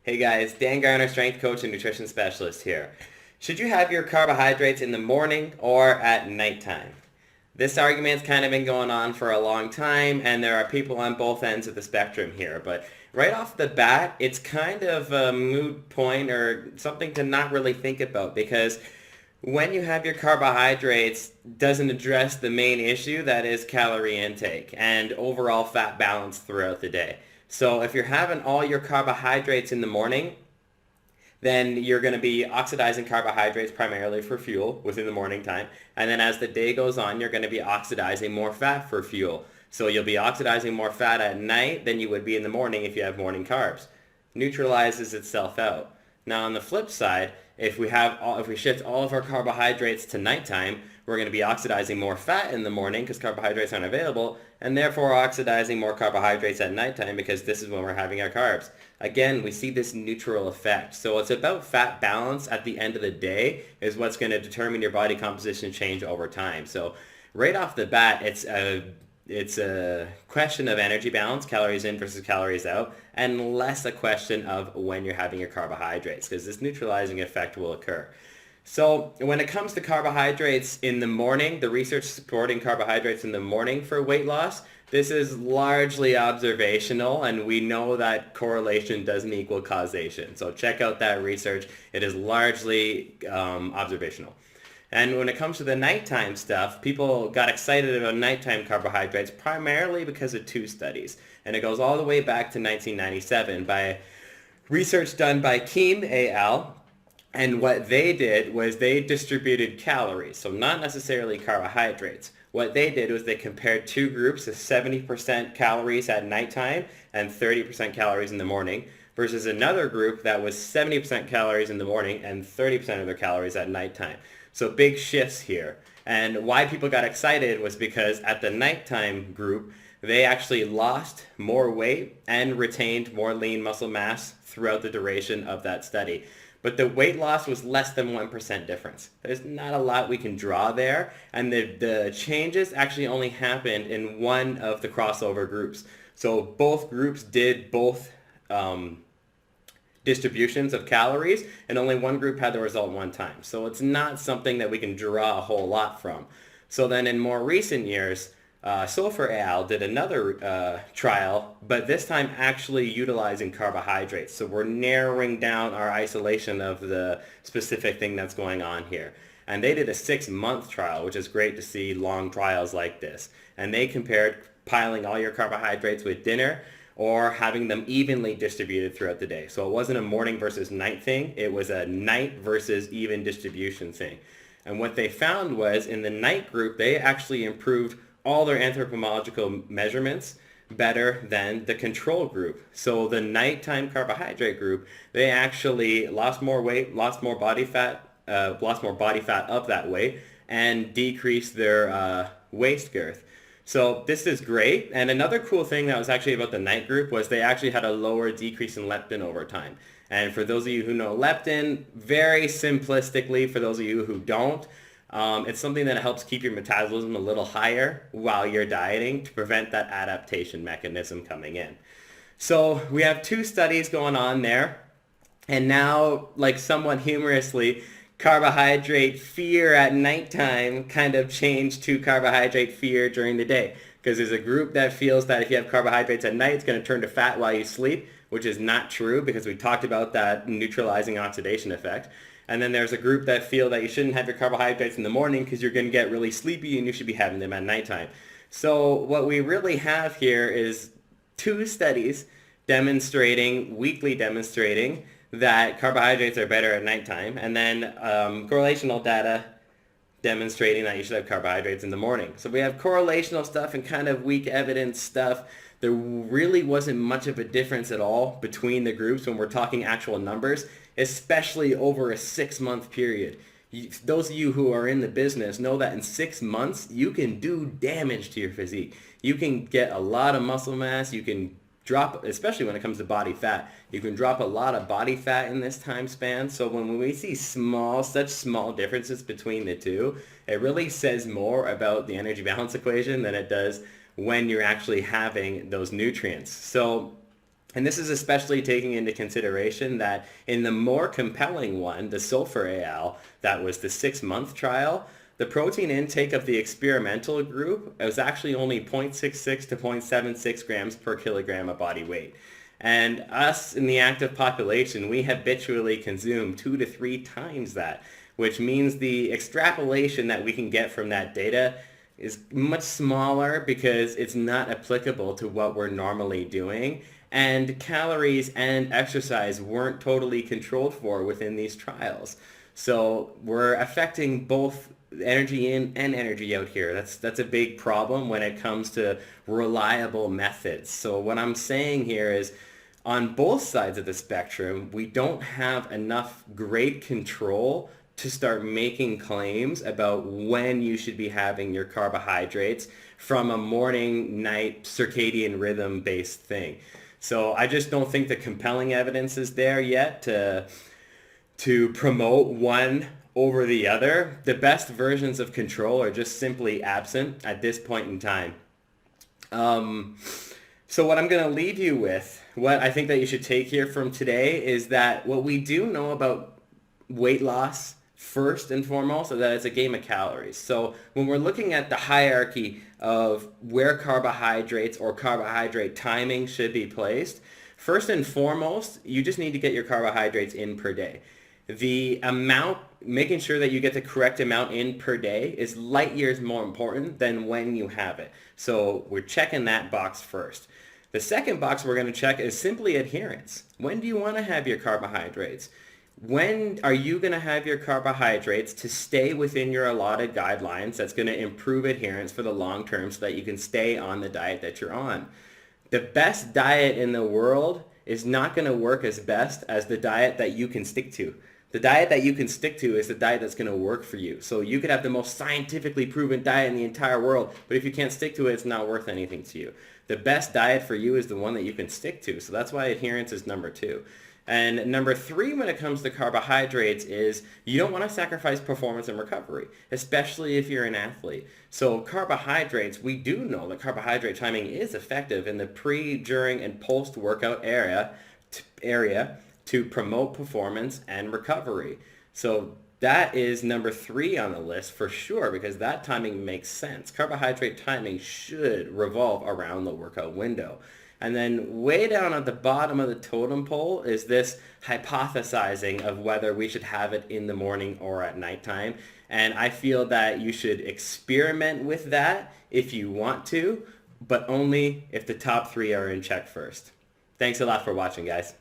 Hey guys, Dan Garner, strength coach and nutrition specialist here. Should you have your carbohydrates in the morning or at nighttime? This argument's kind of been going on for a long time, and there are people on both ends of the spectrum here. But right off the bat, it's kind of a moot point or something to not really think about, because when you have your carbohydrates, doesn't address the main issue, that is calorie intake and overall fat balance throughout the day. So if you're having all your carbohydrates in the morning, then you're going to be oxidizing carbohydrates primarily for fuel within the morning time. And then as the day goes on, you're going to be oxidizing more fat for fuel. So you'll be oxidizing more fat at night than you would be in the morning if you have morning carbs. Neutralizes itself out. Now on the flip side, if we shift all of our carbohydrates to nighttime, we're going to be oxidizing more fat in the morning because carbohydrates aren't available, and therefore oxidizing more carbohydrates at nighttime because this is when we're having our carbs. Again, we see this neutral effect. So it's about fat balance at the end of the day is what's going to determine your body composition change over time. So right off the bat, it's a question of energy balance, calories in versus calories out, and less a question of when you're having your carbohydrates, because this neutralizing effect will occur. So when it comes to carbohydrates in the morning, the research supporting carbohydrates in the morning for weight loss, this is largely observational, and we know that correlation doesn't equal causation. So check out that research. It is largely observational. And when it comes to the nighttime stuff, people got excited about nighttime carbohydrates primarily because of two studies. And it goes all the way back to 1997 by research done by Keem et al. And what they did was they distributed calories, so not necessarily carbohydrates. What they did was they compared two groups of 70% calories at nighttime and 30% calories in the morning versus another group that was 70% calories in the morning and 30% of their calories at nighttime. So big shifts here. And why people got excited was because at the nighttime group, they actually lost more weight and retained more lean muscle mass throughout the duration of that study. But the weight loss was less than 1% difference. There's not a lot we can draw there. And the changes actually only happened in one of the crossover groups. So both groups did both distributions of calories, and only one group had the result one time. So it's not something that we can draw a whole lot from. So then in more recent years, Sofer et al. Did another trial, but this time actually utilizing carbohydrates. So we're narrowing down our isolation of the specific thing that's going on here. And they did a 6-month trial, which is great to see long trials like this. And they compared piling all your carbohydrates with dinner or having them evenly distributed throughout the day. So it wasn't a morning versus night thing. It was a night versus even distribution thing. And what they found was in the night group, they actually improved all their anthropological measurements better than the control group. So the nighttime carbohydrate group, they actually lost more weight, lost more body fat of that weight, and decreased their waist girth. So this is great. And another cool thing that was actually about the night group was they actually had a lower decrease in leptin over time. And for those of you who know leptin, very simplistically, for those of you who don't, it's something that helps keep your metabolism a little higher while you're dieting to prevent that adaptation mechanism coming in. So we have two studies going on there. And now, like somewhat humorously, carbohydrate fear at nighttime kind of changed to carbohydrate fear during the day. Because there's a group that feels that if you have carbohydrates at night, it's going to turn to fat while you sleep, which is not true because we talked about that neutralizing oxidation effect. And then there's a group that feel that you shouldn't have your carbohydrates in the morning because you're going to get really sleepy and you should be having them at nighttime. So what we really have here is two studies weekly demonstrating that carbohydrates are better at nighttime, and then correlational data demonstrating that you should have carbohydrates in the morning. So we have correlational stuff and kind of weak evidence stuff. There really wasn't much of a difference at all between the groups when we're talking actual numbers, especially over a 6-month period. Those of you who are in the business know that in 6 months, you can do damage to your physique. You can get a lot of muscle mass. You can drop, especially when it comes to body fat, you can drop a lot of body fat in this time span. So when we see such small differences between the two, it really says more about the energy balance equation than it does when you're actually having those nutrients. So And this is especially taking into consideration that in the more compelling one, the sulfur AL, that was the 6-month trial, the protein intake of the experimental group was actually only 0.66 to 0.76 grams per kilogram of body weight. And us in the active population, we habitually consume 2 to 3 times that, which means the extrapolation that we can get from that data is much smaller because it's not applicable to what we're normally doing. And calories and exercise weren't totally controlled for within these trials. So we're affecting both energy in and energy out here. That's a big problem when it comes to reliable methods. So what I'm saying here is on both sides of the spectrum, we don't have enough great control to start making claims about when you should be having your carbohydrates from a morning, night, circadian rhythm based thing. So I just don't think the compelling evidence is there yet to promote one over the other. The best versions of control are just simply absent at this point in time. So what I'm going to leave you with, what I think that you should take here from today is that what we do know about weight loss first and foremost is that it's a game of calories. So when we're looking at the hierarchy of where carbohydrates or carbohydrate timing should be placed, first and foremost, you just need to get your carbohydrates in per day. The amount, making sure that you get the correct amount in per day is light years more important than when you have it. So we're checking that box first. The second box we're going to check is simply adherence. When do you want to have your carbohydrates? When are you going to have your carbohydrates to stay within your allotted guidelines that's going to improve adherence for the long term so that you can stay on the diet that you're on? The best diet in the world is not going to work as best as the diet that you can stick to. The diet that you can stick to is the diet that's going to work for you. So you could have the most scientifically proven diet in the entire world, but if you can't stick to it, it's not worth anything to you. The best diet for you is the one that you can stick to. So that's why adherence is number 2. And number 3 when it comes to carbohydrates is you don't want to sacrifice performance and recovery, especially if you're an athlete. So carbohydrates, we do know that carbohydrate timing is effective in the pre, during, and post-workout area to promote performance and recovery. So that is number 3 on the list for sure because that timing makes sense. Carbohydrate timing should revolve around the workout window. And then way down at the bottom of the totem pole is this hypothesizing of whether we should have it in the morning or at nighttime. And I feel that you should experiment with that if you want to, but only if the top 3 are in check first. Thanks a lot for watching, guys.